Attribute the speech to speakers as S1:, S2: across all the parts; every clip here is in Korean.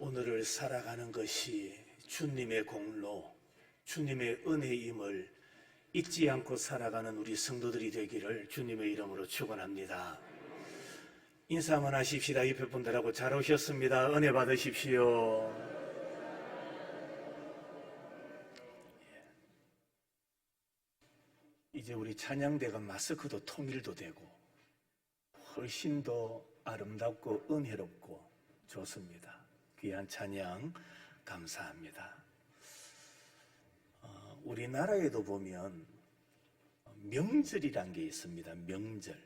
S1: 오늘을 살아가는 것이 주님의 공로, 주님의 은혜임을 잊지 않고 살아가는 우리 성도들이 되기를 주님의 이름으로 축원합니다. 인사 한번 하십시다. 옆에 분들하고 잘 오셨습니다. 은혜 받으십시오. 이제 우리 찬양대가 마스크도 통일도 되고 훨씬 더 아름답고 은혜롭고 좋습니다. 귀한 찬양 감사합니다. 우리나라에도 보면 명절이란 게 있습니다. 명절.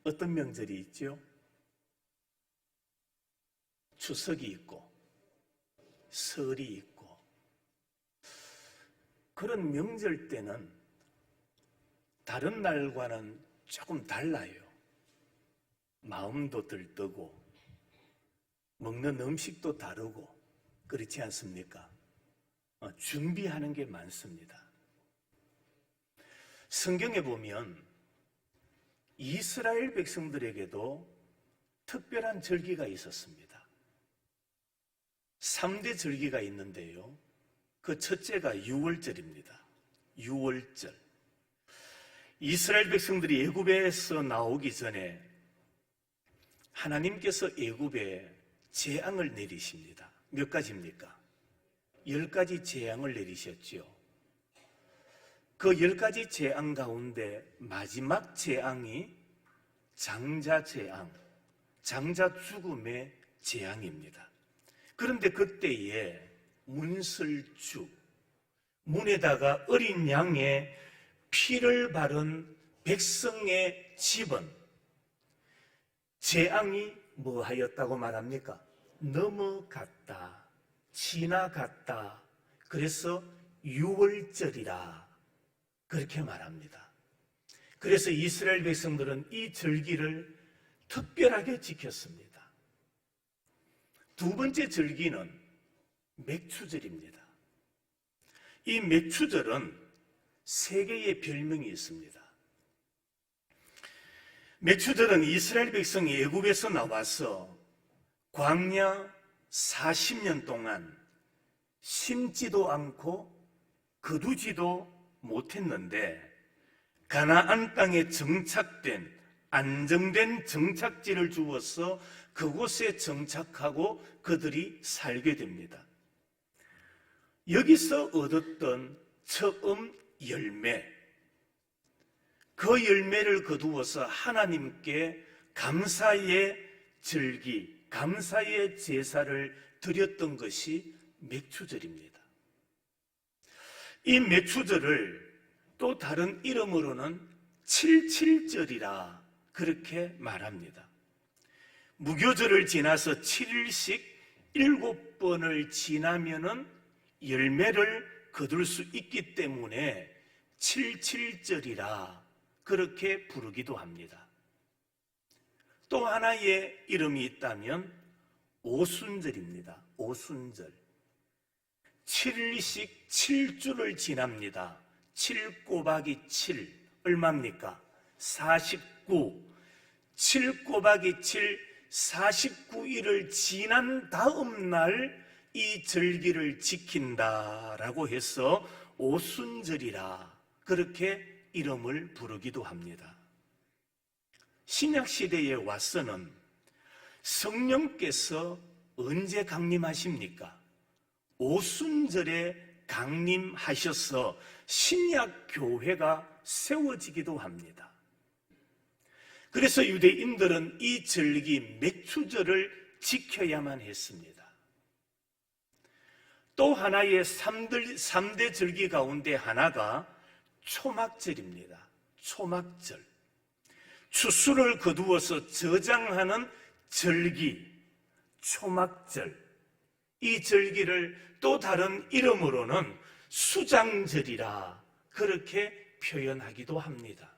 S1: 어떤 명절이 있죠? 추석이 있고 설이 있고, 그런 명절 때는 다른 날과는 조금 달라요. 마음도 들뜨고 먹는 음식도 다르고 그렇지 않습니까? 준비하는 게 많습니다. 성경에 보면 이스라엘 백성들에게도 특별한 절기가 있었습니다. 3대 절기가 있는데요. 그 첫째가 유월절입니다. 유월절. 이스라엘 백성들이 애굽에서 나오기 전에 하나님께서 애굽에 재앙을 내리십니다. 몇 가지입니까? 10가지 재앙을 내리셨지요. 그 10가지 재앙 가운데 마지막 재앙이 장자 재앙, 장자 죽음의 재앙입니다. 그런데 그때에 문설주, 문에다가 어린 양의 피를 바른 백성의 집은 재앙이 뭐 하였다고 말합니까? 넘어갔다, 지나갔다. 그래서 유월절이라 그렇게 말합니다. 그래서 이스라엘 백성들은 이 절기를 특별하게 지켰습니다. 두 번째 절기는 맥추절입니다. 이 맥추절은 세 개의 별명이 있습니다. 맥추절은 이스라엘 백성이 애굽에서 나와서 광야 40년 동안 심지도 않고 거두지도 못했는데, 가나안 땅에 정착된, 안정된 정착지를 주어서 그곳에 정착하고 그들이 살게 됩니다. 여기서 얻었던 처음 열매, 그 열매를 거두어서 하나님께 감사의 절기, 감사의 제사를 드렸던 것이 맥추절입니다. 이 맥추절을 또 다른 이름으로는 칠칠절이라 그렇게 말합니다. 무교절을 지나서 7일씩 7번을 지나면은 열매를 거둘 수 있기 때문에 칠칠절이라 그렇게 부르기도 합니다. 또 하나의 이름이 있다면 오순절입니다. 오순절. 7일씩 7주를 지납니다. 7 곱하기 7 얼마입니까? 49. 7 곱하기 7 49일을 지난 다음 날 이 절기를 지킨다라고 해서 오순절이라 그렇게 이름을 부르기도 합니다. 신약시대에 와서는 성령께서 언제 강림하십니까? 오순절에 강림하셔서 신약교회가 세워지기도 합니다. 그래서 유대인들은 이 절기 맥추절을 지켜야만 했습니다. 또 하나의 3대 절기 가운데 하나가 초막절입니다. 초막절. 추수를 거두어서 저장하는 절기, 초막절. 이 절기를 또 다른 이름으로는 수장절이라 그렇게 표현하기도 합니다.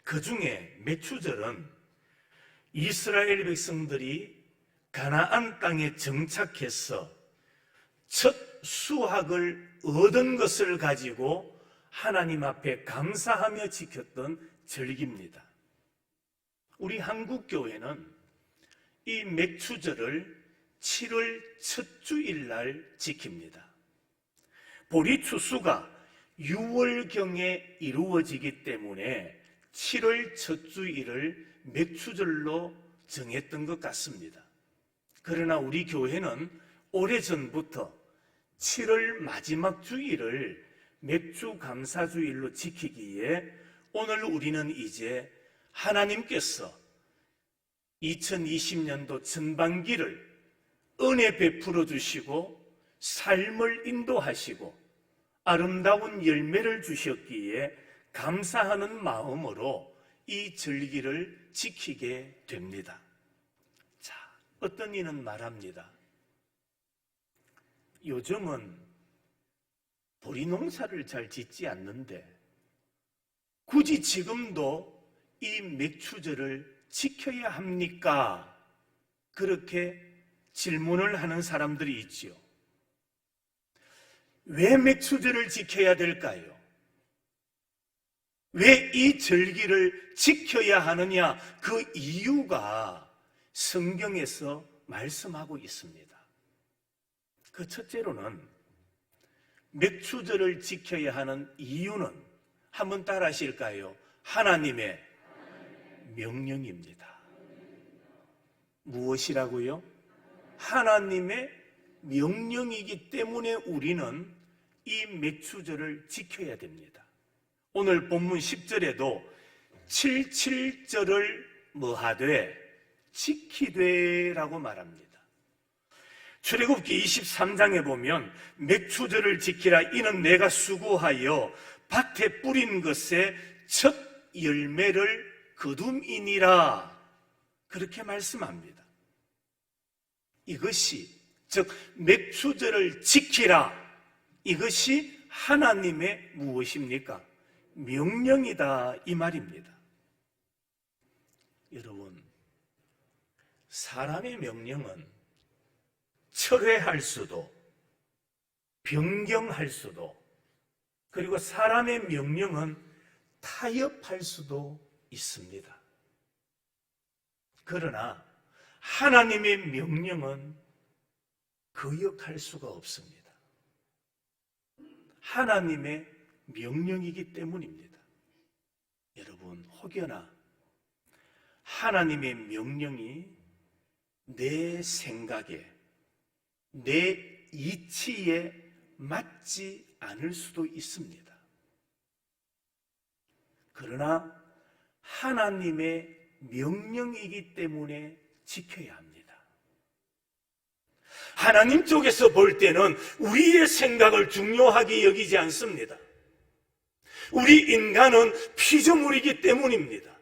S1: 그 중에 맥추절은 이스라엘 백성들이 가나안 땅에 정착해서 첫 수확을 얻은 것을 가지고 하나님 앞에 감사하며 지켰던 절기입니다. 우리 한국교회는 이 맥추절을 7월 첫 주일날 지킵니다. 보리추수가 6월경에 이루어지기 때문에 7월 첫 주일을 맥추절로 정했던 것 같습니다. 그러나 우리 교회는 오래전부터 7월 마지막 주일을 맥주감사주일로 지키기에 오늘 우리는 이제 하나님께서 2020년도 전반기를 은혜 베풀어 주시고 삶을 인도하시고 아름다운 열매를 주셨기에 감사하는 마음으로 이 절기를 지키게 됩니다. 자, 어떤 이는 말합니다. 요즘은 보리 농사를 잘 짓지 않는데 굳이 지금도 이 맥추절을 지켜야 합니까? 그렇게 질문을 하는 사람들이 있지요. 왜 맥추절을 지켜야 될까요? 왜 이 절기를 지켜야 하느냐? 그 이유가 성경에서 말씀하고 있습니다. 그 첫째로는 맥추절을 지켜야 하는 이유는 한번 따라 하실까요? 하나님의 명령입니다. 무엇이라고요? 하나님의 명령이기 때문에 우리는 이 맥추절을 지켜야 됩니다. 오늘 본문 10절에도 77절을 뭐하되 지키되라고 말합니다. 출애굽기 23장에 보면 맥추절을 지키라. 이는 내가 수고하여 밭에 뿌린 것에 첫 열매를 거둠이니라. 그렇게 말씀합니다. 이것이 즉 맥추절을 지키라. 이것이 하나님의 무엇입니까? 명령이다 이 말입니다. 여러분, 사람의 명령은 철회할 수도 변경할 수도 그리고 사람의 명령은 타협할 수도 있습니다. 그러나 하나님의 명령은 거역할 수가 없습니다. 하나님의 명령이기 때문입니다. 여러분, 혹여나 하나님의 명령이 내 생각에 내 이치에 맞지 않을 수도 있습니다. 그러나 하나님의 명령이기 때문에 지켜야 합니다. 하나님 쪽에서 볼 때는 우리의 생각을 중요하게 여기지 않습니다. 우리 인간은 피조물이기 때문입니다.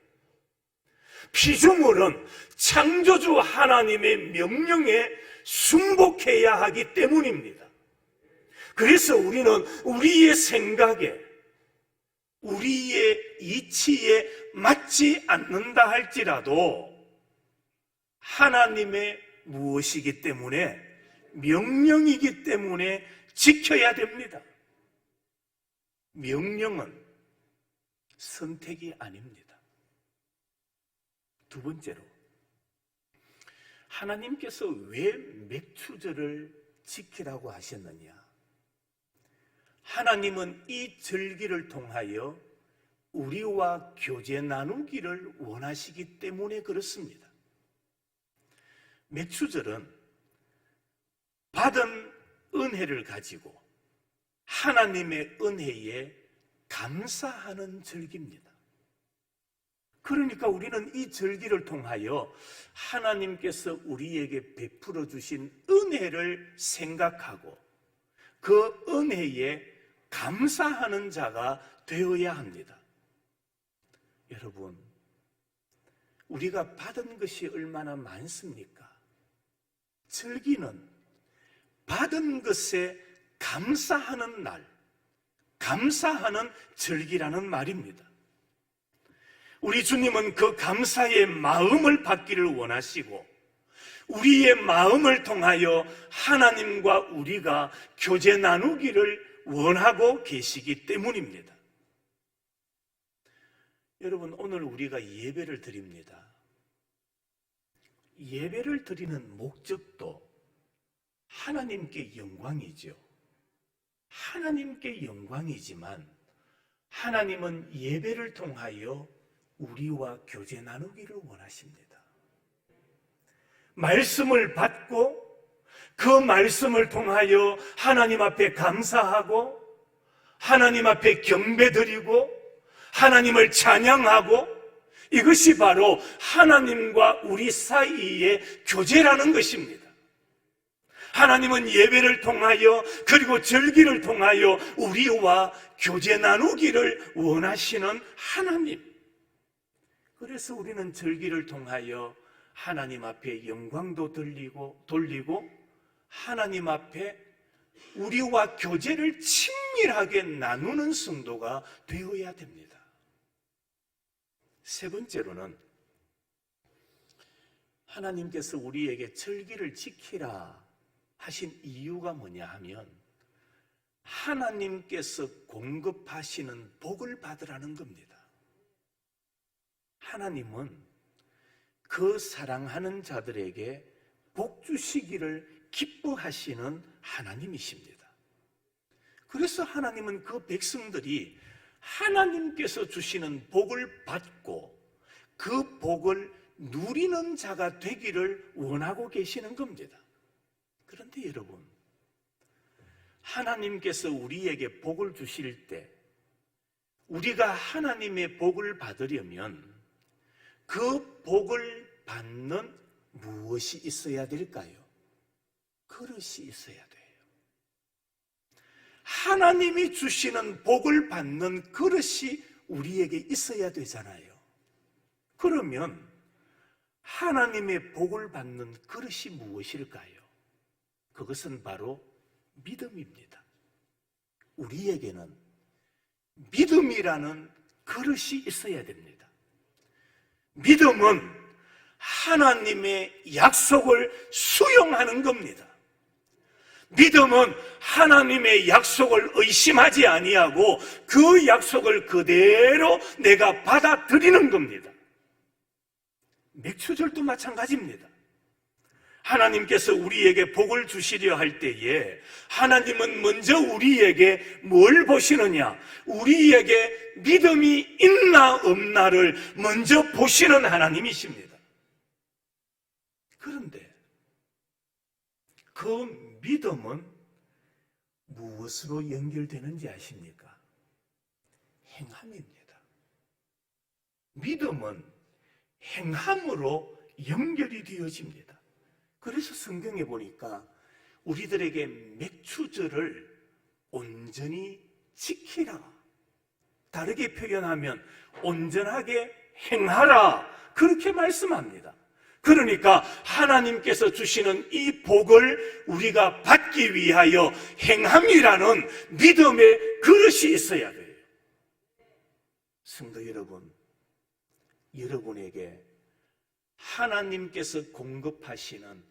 S1: 피조물은 창조주 하나님의 명령에 순복해야 하기 때문입니다. 그래서 우리는 우리의 생각에 우리의 이치에 맞지 않는다 할지라도 하나님의 무엇이기 때문에 명령이기 때문에 지켜야 됩니다. 명령은 선택이 아닙니다. 두 번째로, 하나님께서 왜 맥추절을 지키라고 하셨느냐? 하나님은 이 절기를 통하여 우리와 교제 나누기를 원하시기 때문에 그렇습니다. 맥추절은 받은 은혜를 가지고 하나님의 은혜에 감사하는 절기입니다. 그러니까 우리는 이 절기를 통하여 하나님께서 우리에게 베풀어 주신 은혜를 생각하고 그 은혜에 감사하는 자가 되어야 합니다. 여러분, 우리가 받은 것이 얼마나 많습니까? 절기는 받은 것에 감사하는 날, 감사하는 절기라는 말입니다. 우리 주님은 그 감사의 마음을 받기를 원하시고 우리의 마음을 통하여 하나님과 우리가 교제 나누기를 원하고 계시기 때문입니다. 여러분, 오늘 우리가 예배를 드립니다. 예배를 드리는 목적도 하나님께 영광이죠. 하나님께 영광이지만 하나님은 예배를 통하여 우리와 교제 나누기를 원하십니다. 말씀을 받고 그 말씀을 통하여 하나님 앞에 감사하고 하나님 앞에 경배드리고 하나님을 찬양하고, 이것이 바로 하나님과 우리 사이의 교제라는 것입니다. 하나님은 예배를 통하여 그리고 절기를 통하여 우리와 교제 나누기를 원하시는 하나님. 그래서 우리는 절기를 통하여 하나님 앞에 영광도 돌리고 하나님 앞에 우리와 교제를 친밀하게 나누는 성도가 되어야 됩니다. 세 번째로는 하나님께서 우리에게 절기를 지키라 하신 이유가 뭐냐 하면 하나님께서 공급하시는 복을 받으라는 겁니다. 하나님은 그 사랑하는 자들에게 복 주시기를 기뻐하시는 하나님이십니다. 그래서 하나님은 그 백성들이 하나님께서 주시는 복을 받고 그 복을 누리는 자가 되기를 원하고 계시는 겁니다. 그런데 여러분, 하나님께서 우리에게 복을 주실 때 우리가 하나님의 복을 받으려면 그 복을 받는 무엇이 있어야 될까요? 그릇이 있어야 돼요. 하나님이 주시는 복을 받는 그릇이 우리에게 있어야 되잖아요. 그러면 하나님의 복을 받는 그릇이 무엇일까요? 그것은 바로 믿음입니다. 우리에게는 믿음이라는 그릇이 있어야 됩니다. 믿음은 하나님의 약속을 수용하는 겁니다. 믿음은 하나님의 약속을 의심하지 아니하고 그 약속을 그대로 내가 받아들이는 겁니다. 맥추절도 마찬가지입니다. 하나님께서 우리에게 복을 주시려 할 때에 하나님은 먼저 우리에게 뭘 보시느냐? 우리에게 믿음이 있나 없나를 먼저 보시는 하나님이십니다. 그런데 그 믿음은 무엇으로 연결되는지 아십니까? 행함입니다. 믿음은 행함으로 연결이 되어집니다. 그래서 성경에 보니까 우리들에게 맥추절을 온전히 지키라, 다르게 표현하면 온전하게 행하라, 그렇게 말씀합니다. 그러니까 하나님께서 주시는 이 복을 우리가 받기 위하여 행함이라는 믿음의 그릇이 있어야 돼요. 성도 여러분, 여러분에게 하나님께서 공급하시는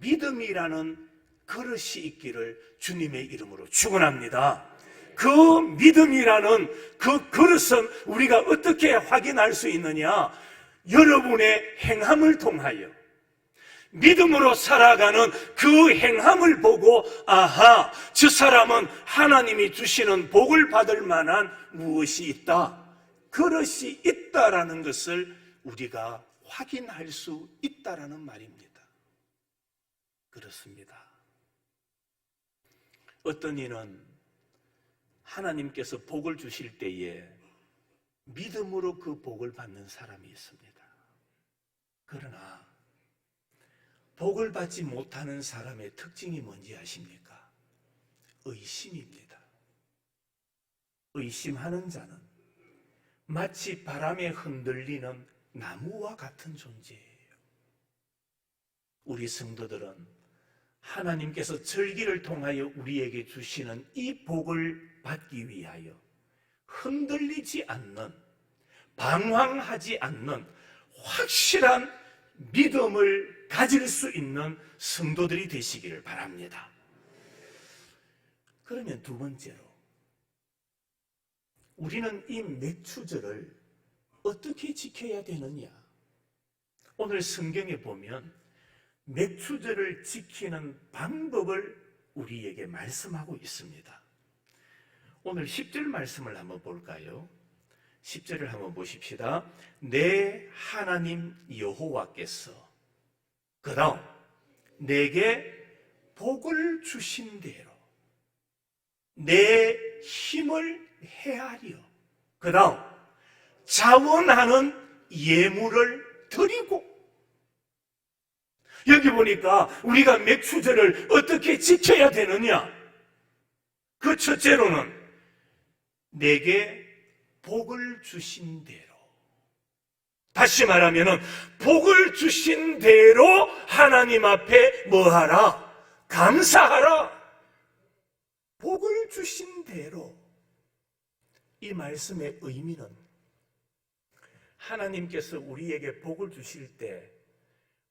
S1: 믿음이라는 그릇이 있기를 주님의 이름으로 축원합니다. 그 믿음이라는 그 그릇은 우리가 어떻게 확인할 수 있느냐? 여러분의 행함을 통하여 믿음으로 살아가는 그 행함을 보고, 아하, 저 사람은 하나님이 주시는 복을 받을 만한 무엇이 있다, 그릇이 있다라는 것을 우리가 확인할 수 있다라는 말입니다. 그렇습니다. 어떤 이는 하나님께서 복을 주실 때에 믿음으로 그 복을 받는 사람이 있습니다. 그러나 복을 받지 못하는 사람의 특징이 뭔지 아십니까? 의심입니다. 의심하는 자는 마치 바람에 흔들리는 나무와 같은 존재예요. 우리 성도들은 하나님께서 절기를 통하여 우리에게 주시는 이 복을 받기 위하여 흔들리지 않는, 방황하지 않는 확실한 믿음을 가질 수 있는 성도들이 되시기를 바랍니다. 그러면 두 번째로, 우리는 이 맥추절을 어떻게 지켜야 되느냐? 오늘 성경에 보면 맥추절을 지키는 방법을 우리에게 말씀하고 있습니다. 오늘 10절 말씀을 한번 볼까요? 10절을 한번 보십시다. 내 하나님 여호와께서 그 다음 내게 복을 주신 대로 내 힘을 헤아려 그 다음 자원하는 예물을 드리고. 여기 보니까 우리가 맥추절을 어떻게 지켜야 되느냐? 그 첫째로는 내게 복을 주신 대로, 다시 말하면 복을 주신 대로 하나님 앞에 뭐하라? 감사하라. 복을 주신 대로. 이 말씀의 의미는 하나님께서 우리에게 복을 주실 때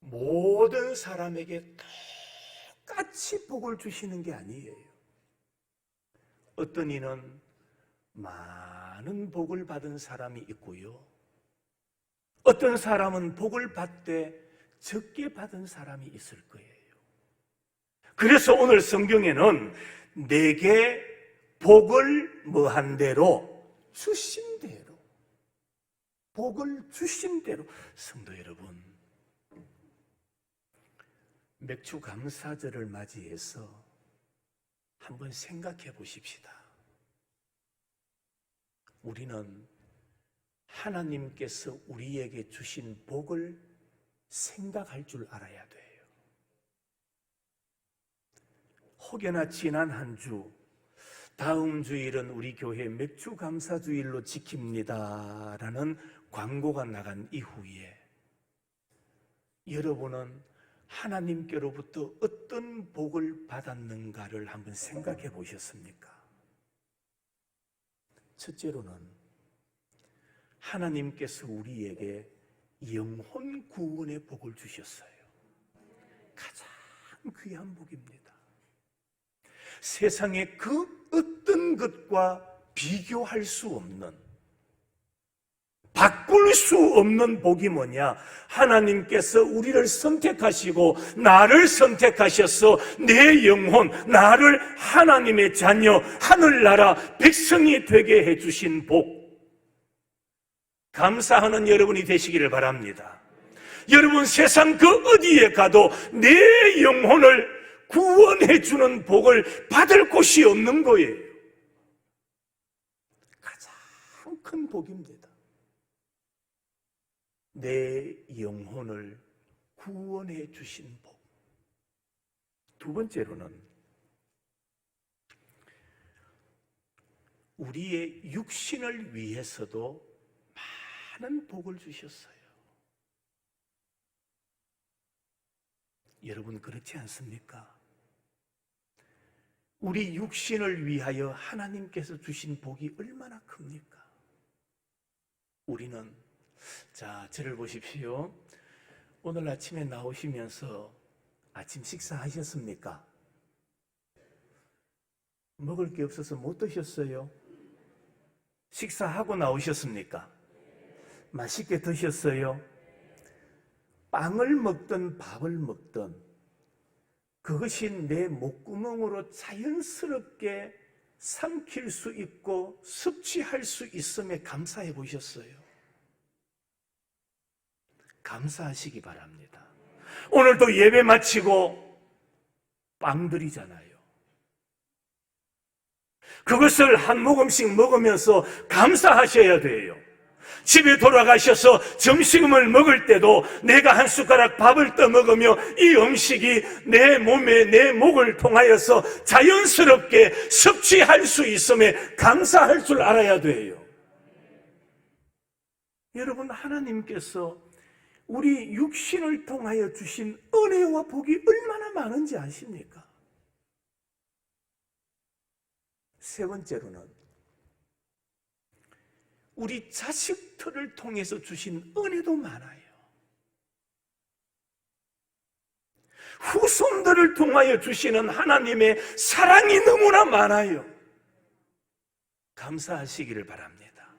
S1: 모든 사람에게 똑같이 복을 주시는 게 아니에요. 어떤 이는 많은 복을 받은 사람이 있고요, 어떤 사람은 복을 받되 적게 받은 사람이 있을 거예요. 그래서 오늘 성경에는 내게 복을 뭐한 대로? 주신 대로. 복을 주신 대로. 성도 여러분, 맥주 감사절을 맞이해서 한번 생각해 보십시다. 우리는 하나님께서 우리에게 주신 복을 생각할 줄 알아야 돼요. 혹여나 지난 한 주, 다음 주일은 우리 교회 맥주 감사주일로 지킵니다 라는 광고가 나간 이후에 여러분은 하나님께로부터 어떤 복을 받았는가를 한번 생각해 보셨습니까? 첫째로는 하나님께서 우리에게 영혼 구원의 복을 주셨어요. 가장 귀한 복입니다. 세상의 그 어떤 것과 비교할 수 없는, 바꿀 수 없는 복이 뭐냐? 하나님께서 우리를 선택하시고 나를 선택하셔서 내 영혼, 나를 하나님의 자녀, 하늘나라 백성이 되게 해주신 복. 감사하는 여러분이 되시기를 바랍니다. 여러분, 세상 그 어디에 가도 내 영혼을 구원해주는 복을 받을 곳이 없는 거예요. 가장 큰 복입니다. 내 영혼을 구원해 주신 복. 두 번째로는 우리의 육신을 위해서도 많은 복을 주셨어요. 여러분, 그렇지 않습니까? 우리 육신을 위하여 하나님께서 주신 복이 얼마나 큽니까? 우리는, 자, 저를 보십시오. 오늘 아침에 나오시면서 아침 식사하셨습니까? 먹을 게 없어서 못 드셨어요? 식사하고 나오셨습니까? 맛있게 드셨어요? 빵을 먹든 밥을 먹든 그것이 내 목구멍으로 자연스럽게 삼킬 수 있고 섭취할 수 있음에 감사해 보셨어요? 감사하시기 바랍니다. 오늘도 예배 마치고 빵 드리잖아요. 그것을 한 모금씩 먹으면서 감사하셔야 돼요. 집에 돌아가셔서 점심을 먹을 때도 내가 한 숟가락 밥을 떠먹으며 이 음식이 내 몸에, 내 목을 통하여서 자연스럽게 섭취할 수 있음에 감사할 줄 알아야 돼요. 여러분, 하나님께서 우리 육신을 통하여 주신 은혜와 복이 얼마나 많은지 아십니까? 세 번째로는 우리 자식들을 통해서 주신 은혜도 많아요. 후손들을 통하여 주시는 하나님의 사랑이 너무나 많아요. 감사하시기를 바랍니다.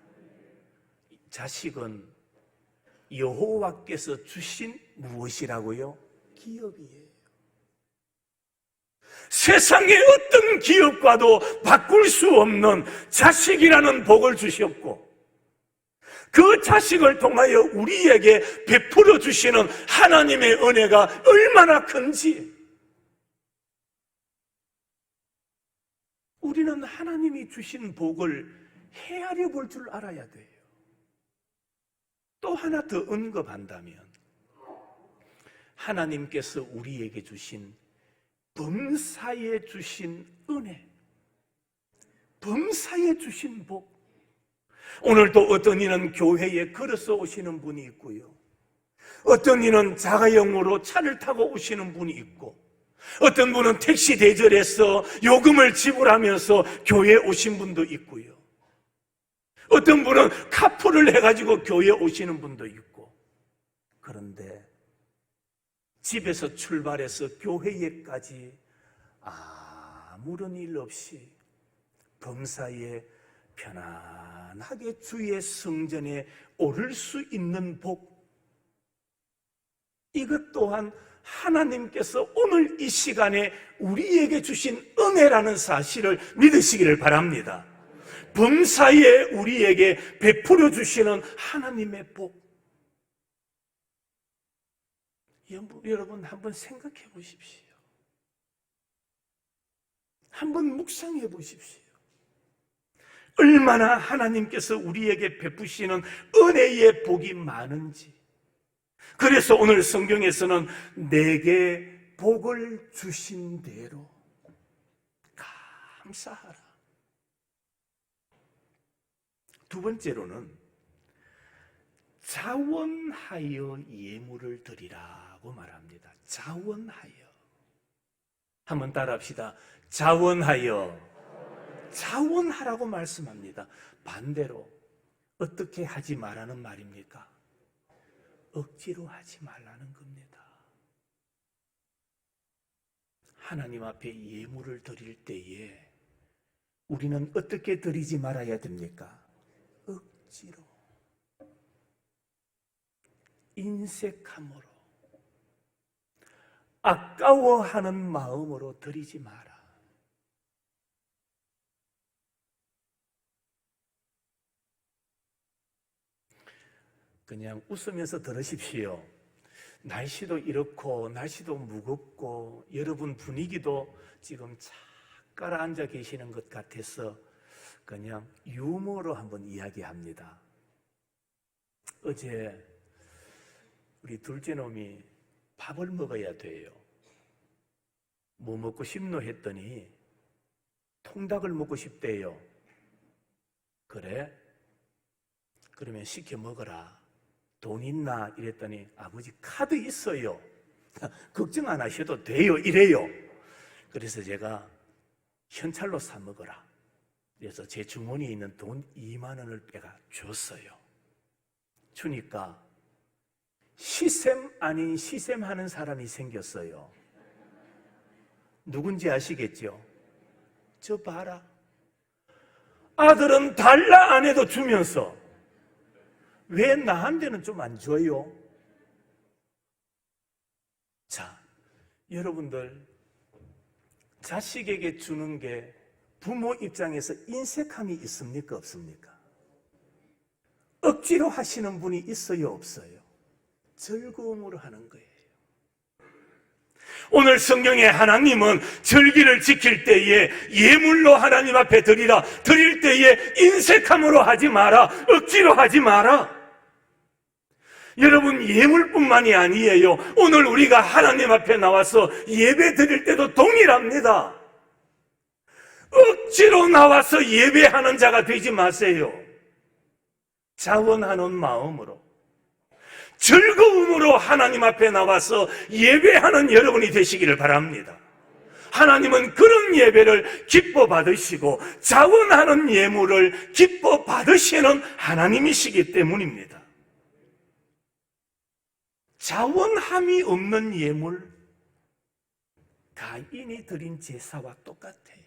S1: 자식은 여호와께서 주신 무엇이라고요? 기업이에요. 세상의 어떤 기업과도 바꿀 수 없는 자식이라는 복을 주셨고, 그 자식을 통하여 우리에게 베풀어 주시는 하나님의 은혜가 얼마나 큰지, 우리는 하나님이 주신 복을 헤아려 볼 줄 알아야 돼요. 또 하나 더 언급한다면, 하나님께서 우리에게 주신 범사에 주신 은혜, 범사에 주신 복. 오늘도 어떤 이는 교회에 걸어서 오시는 분이 있고요, 어떤 이는 자가용으로 차를 타고 오시는 분이 있고, 어떤 분은 택시 대절해서 요금을 지불하면서 교회에 오신 분도 있고요, 어떤 분은 카풀을 해가지고 교회에 오시는 분도 있고. 그런데 집에서 출발해서 교회에까지 아무런 일 없이 범사에 편안하게 주의 성전에 오를 수 있는 복, 이것 또한 하나님께서 오늘 이 시간에 우리에게 주신 은혜라는 사실을 믿으시기를 바랍니다. 범사에 우리에게 베풀어 주시는 하나님의 복. 여러분 한번 생각해 보십시오. 한번 묵상해 보십시오. 얼마나 하나님께서 우리에게 베푸시는 은혜의 복이 많은지. 그래서 오늘 성경에서는 내게 복을 주신 대로 감사하라. 두 번째로는 자원하여 예물을 드리라고 말합니다. 자원하여. 한번 따라합시다. 자원하여. 자원하라고 말씀합니다. 반대로 어떻게 하지 말라는 말입니까? 억지로 하지 말라는 겁니다. 하나님 앞에 예물을 드릴 때에 우리는 어떻게 드리지 말아야 됩니까? 억지로, 인색함으로, 아까워하는 마음으로 드리지 마라. 그냥 웃으면서 들으십시오. 날씨도 이렇고 날씨도 무겁고 여러분 분위기도 지금 착 가라앉아 계시는 것 같아서 그냥 유머로 한번 이야기합니다. 어제 우리 둘째 놈이 밥을 먹어야 돼요. 뭐 먹고 싶노 했더니 통닭을 먹고 싶대요. 그래? 그러면 시켜 먹어라. 돈 있나? 이랬더니 아버지 카드 있어요. 걱정 안 하셔도 돼요. 이래요. 그래서 제가 현찰로 사 먹어라. 그래서 제 주머니에 있는 돈 2만 원을 내가 줬어요. 주니까 시샘 아닌 시샘 하는 사람이 생겼어요. 누군지 아시겠죠? 저 봐라. 아들은 달라 안 해도 주면서 왜 나한테는 좀 안 줘요? 자, 여러분들 자식에게 주는 게 부모 입장에서 인색함이 있습니까? 없습니까? 억지로 하시는 분이 있어요? 없어요? 즐거움으로 하는 거예요. 오늘 성경에 하나님은 절기를 지킬 때에 예물로 하나님 앞에 드리라. 드릴 때에 인색함으로 하지 마라. 억지로 하지 마라. 여러분, 예물뿐만이 아니에요. 오늘 우리가 하나님 앞에 나와서 예배 드릴 때도 동일합니다. 억지로 나와서 예배하는 자가 되지 마세요. 자원하는 마음으로, 즐거움으로 하나님 앞에 나와서 예배하는 여러분이 되시기를 바랍니다. 하나님은 그런 예배를 기뻐 받으시고 자원하는 예물을 기뻐 받으시는 하나님이시기 때문입니다. 자원함이 없는 예물, 가인이 드린 제사와 똑같아요.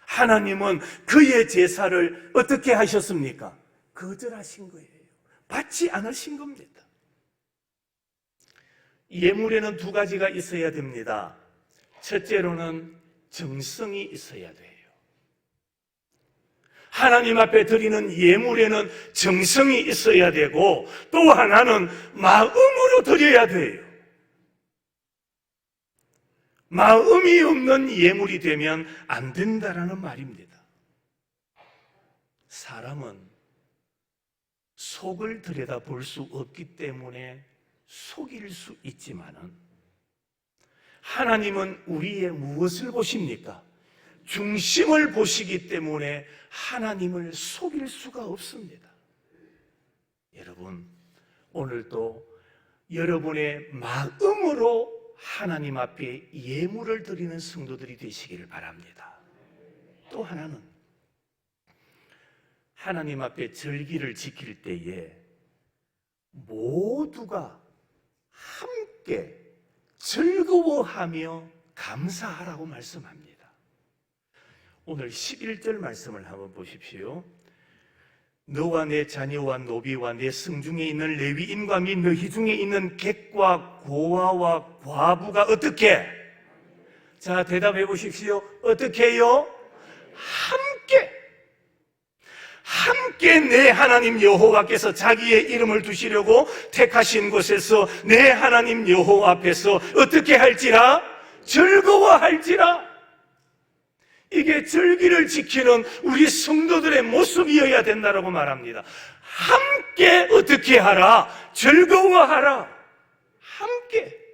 S1: 하나님은 그의 제사를 어떻게 하셨습니까? 거절하신 거예요. 받지 않으신 겁니다. 예물에는 두 가지가 있어야 됩니다. 첫째로는 정성이 있어야 돼요. 하나님 앞에 드리는 예물에는 정성이 있어야 되고, 또 하나는 마음으로 드려야 돼요. 마음이 없는 예물이 되면 안 된다라는 말입니다. 사람은 속을 들여다볼 수 없기 때문에 속일 수 있지만은, 하나님은 우리의 무엇을 보십니까? 중심을 보시기 때문에 하나님을 속일 수가 없습니다. 여러분, 오늘도 여러분의 마음으로 하나님 앞에 예물을 드리는 성도들이 되시기를 바랍니다. 또 하나는, 하나님 앞에 절기를 지킬 때에 모두가 함께 즐거워하며 감사하라고 말씀합니다. 오늘 11절 말씀을 한번 보십시오. 너와 내 자녀와 노비와 내 성중에 있는 레위인과 및 너희 중에 있는 객과 고아와 과부가 어떻게? 자, 대답해 보십시오. 어떻게 해요? 함께 내 하나님 여호와께서 자기의 이름을 두시려고 택하신 곳에서 내 하나님 여호와 앞에서 어떻게 할지라? 즐거워할지라. 이게 절기를 지키는 우리 성도들의 모습이어야 된다고 말합니다. 함께 어떻게 하라? 즐거워하라. 함께.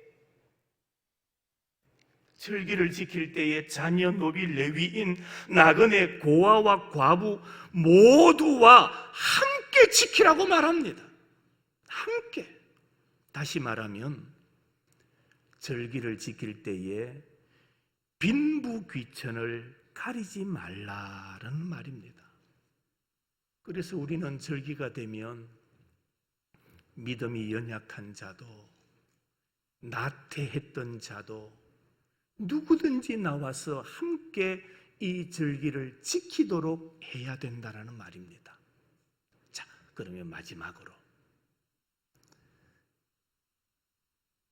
S1: 절기를 지킬 때에 자녀, 노비, 레위인, 나그네, 고아와 과부 모두와 함께 지키라고 말합니다. 함께. 다시 말하면 절기를 지킬 때에 빈부귀천을 가리지 말라라는 말입니다. 그래서 우리는 절기가 되면 믿음이 연약한 자도, 나태했던 자도 누구든지 나와서 함께 이 절기를 지키도록 해야 된다는 말입니다. 자, 그러면 마지막으로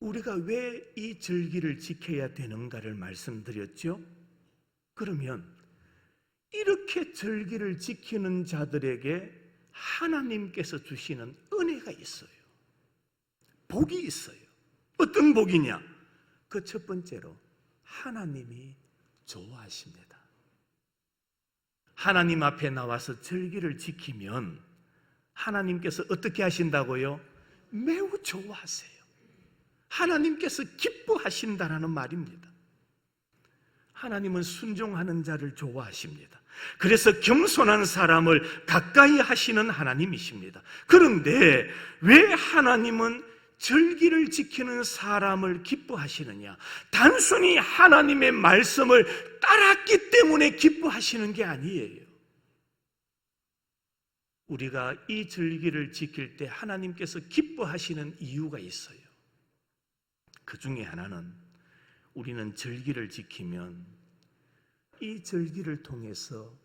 S1: 우리가 왜 이 절기를 지켜야 되는가를 말씀드렸죠? 그러면 이렇게 절기를 지키는 자들에게 하나님께서 주시는 은혜가 있어요. 복이 있어요. 어떤 복이냐? 그 첫 번째로 하나님이 좋아하십니다. 하나님 앞에 나와서 절기를 지키면 하나님께서 어떻게 하신다고요? 매우 좋아하세요. 하나님께서 기뻐하신다라는 말입니다. 하나님은 순종하는 자를 좋아하십니다. 그래서 겸손한 사람을 가까이 하시는 하나님이십니다. 그런데 왜 하나님은 절기를 지키는 사람을 기뻐하시느냐? 단순히 하나님의 말씀을 따랐기 때문에 기뻐하시는 게 아니에요. 우리가 이 절기를 지킬 때 하나님께서 기뻐하시는 이유가 있어요. 그 중에 하나는 우리는 절기를 지키면 이 절기를 통해서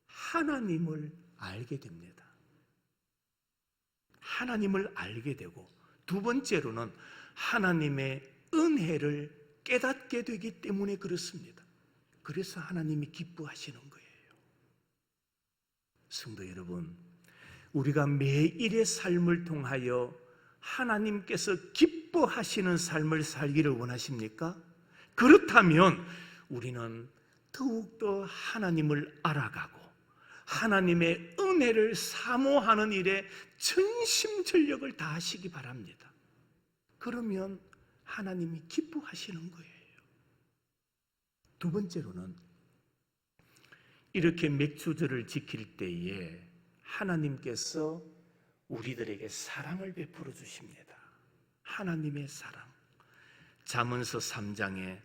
S1: 하나님을 알게 됩니다. 하나님을 알게 되고, 두 번째로는 하나님의 은혜를 깨닫게 되기 때문에 그렇습니다. 그래서 하나님이 기뻐하시는 거예요. 성도 여러분, 우리가 매일의 삶을 통하여 하나님께서 기뻐하시는 삶을 살기를 원하십니까? 그렇다면 우리는 더욱더 하나님을 알아가고 하나님의 은혜를 사모하는 일에 전심전력을 다하시기 바랍니다. 그러면 하나님이 기뻐하시는 거예요. 두 번째로는 이렇게 맥주절을 지킬 때에 하나님께서 우리들에게 사랑을 베풀어 주십니다. 하나님의 사랑. 잠언서 3장에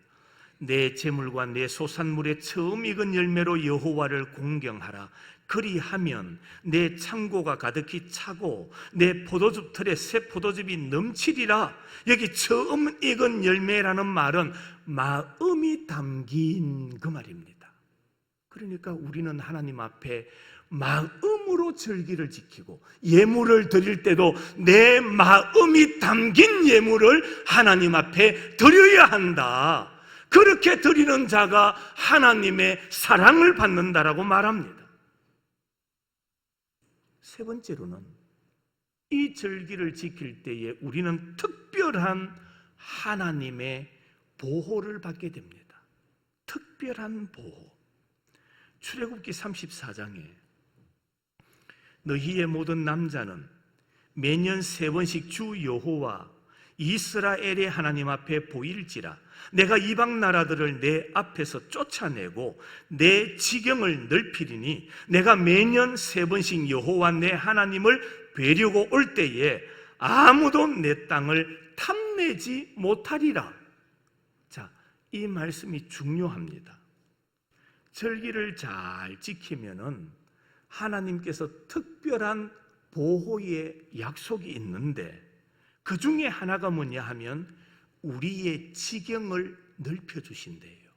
S1: 내 재물과 내 소산물의 처음 익은 열매로 여호와를 공경하라. 그리하면 내 창고가 가득히 차고 내 포도즙 틀에 새 포도즙이 넘치리라. 여기 처음 익은 열매라는 말은 마음이 담긴 그 말입니다. 그러니까 우리는 하나님 앞에 마음으로 절기를 지키고 예물을 드릴 때도 내 마음이 담긴 예물을 하나님 앞에 드려야 한다. 그렇게 드리는 자가 하나님의 사랑을 받는다라고 말합니다. 세 번째로는 이 절기를 지킬 때에 우리는 특별한 하나님의 보호를 받게 됩니다. 특별한 보호. 출애굽기 34장에 너희의 모든 남자는 매년 3번씩 주 여호와 이스라엘의 하나님 앞에 보일지라 내가 이방 나라들을 내 앞에서 쫓아내고 내 지경을 넓히리니 내가 매년 3번씩 여호와 내 하나님을 뵈려고 올 때에 아무도 내 땅을 탐내지 못하리라. 자, 이 말씀이 중요합니다. 절기를 잘 지키면은 하나님께서 특별한 보호의 약속이 있는데 그 중에 하나가 뭐냐 하면 우리의 지경을 넓혀주신대요.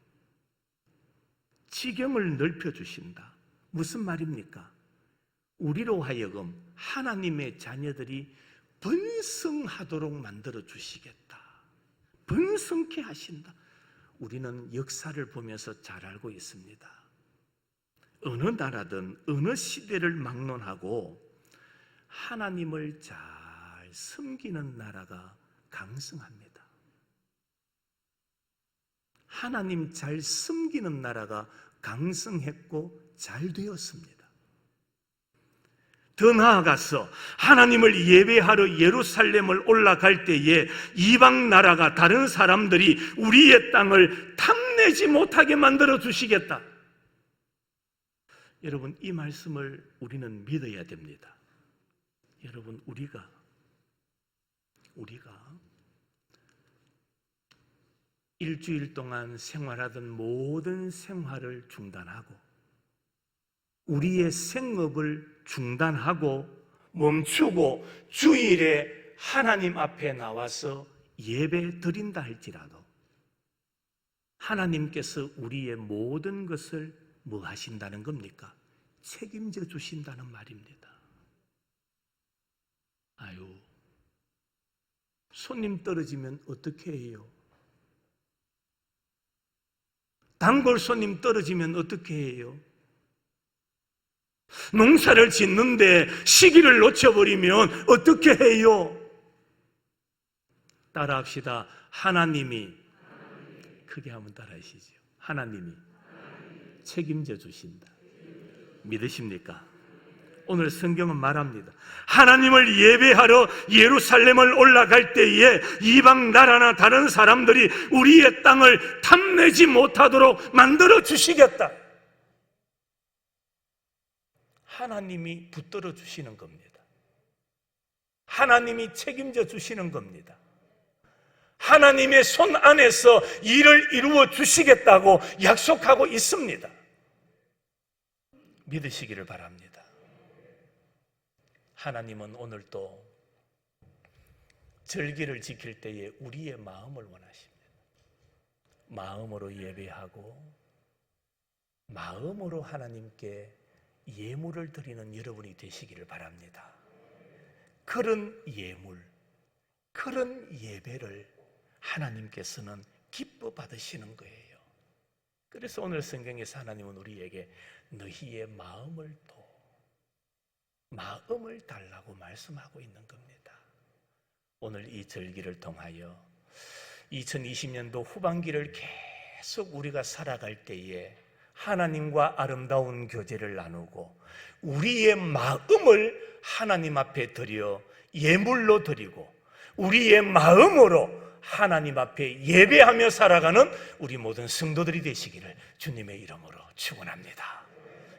S1: 지경을 넓혀주신다. 무슨 말입니까? 우리로 하여금 하나님의 자녀들이 번성하도록 만들어 주시겠다. 번성케 하신다. 우리는 역사를 보면서 잘 알고 있습니다. 어느 나라든 어느 시대를 막론하고 하나님을 잘 섬기는 나라가 강성합니다. 하나님 잘 섬기는 나라가 강성했고 잘 되었습니다. 더 나아가서 하나님을 예배하러 예루살렘을 올라갈 때에 이방 나라가 다른 사람들이 우리의 땅을 탐내지 못하게 만들어 주시겠다. 여러분, 이 말씀을 우리는 믿어야 됩니다. 여러분, 우리가 일주일 동안 생활하던 모든 생활을 중단하고 우리의 생업을 중단하고 멈추고 주일에 하나님 앞에 나와서 예배 드린다 할지라도 하나님께서 우리의 모든 것을 뭐 하신다는 겁니까? 책임져 주신다는 말입니다. 아유, 손님 떨어지면 어떻게 해요? 단골 손님 떨어지면 어떻게 해요? 농사를 짓는데 시기를 놓쳐버리면 어떻게 해요? 따라합시다. 하나님이, 크게 한번 따라하시죠. 하나님이 책임져 주신다. 믿으십니까? 오늘 성경은 말합니다. 하나님을 예배하러 예루살렘을 올라갈 때에 이방 나라나 다른 사람들이 우리의 땅을 탐내지 못하도록 만들어 주시겠다. 하나님이 붙들어 주시는 겁니다. 하나님이 책임져 주시는 겁니다. 하나님의 손 안에서 일을 이루어 주시겠다고 약속하고 있습니다. 믿으시기를 바랍니다. 하나님은 오늘도 절기를 지킬 때에 우리의 마음을 원하십니다. 마음으로 예배하고 마음으로 하나님께 예물을 드리는 여러분이 되시기를 바랍니다. 그런 예물, 그런 예배를 하나님께서는 기뻐 받으시는 거예요. 그래서 오늘 성경에서 하나님은 우리에게 너희의 마음을 마음을 달라고 말씀하고 있는 겁니다. 오늘 이 절기를 통하여 2020년도 후반기를 계속 우리가 살아갈 때에 하나님과 아름다운 교제를 나누고 우리의 마음을 하나님 앞에 드려 예물로 드리고 우리의 마음으로 하나님 앞에 예배하며 살아가는 우리 모든 성도들이 되시기를 주님의 이름으로 축원합니다.